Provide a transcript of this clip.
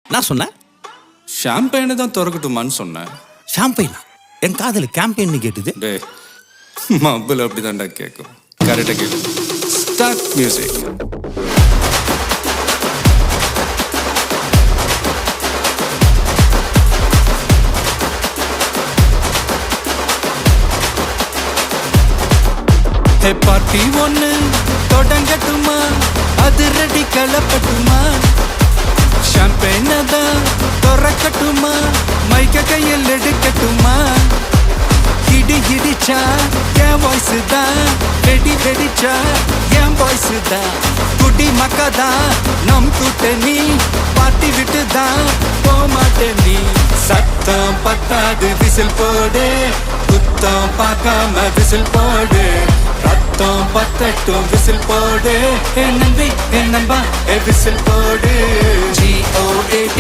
நான் சொன்னேன் ஷாம்பெயினை தான் திறக்கட்டுமான்னு சொன்னேன். ஷாம்பெயினா? என் காதல கேம்பெயின் கேட்டுது. டே மப்பிள் அப்படிதான்டா கேட்கும். கரெக்டாக கேட்கும். Start music. பார்ட்டி ஒண்ணு தொடங்கட்டுமா, அது ரெடி கலப்பட்டுமா, ஷாம்பெயினை தான் திறக்கட்டுமா, மைக்க கையில் எடுக்கட்டுமா, இடி இடிச்சா என் வாய்ஸ் தான், வெடி வெடிச்சா என் வாய்ஸ் தான், குடி மக்கதான் நம் கூட்டணி, பாட்டி விட்டு தான் போமாட்டே நீ. சத்தம் பத்தாது விசில் போடு, குத்தம் பார்க்காம விசில் போடு, ரத்தம் பத்தட்டும் விசில் போடு, என் நம்பி என் நம்பா விசில் போடு. GOAT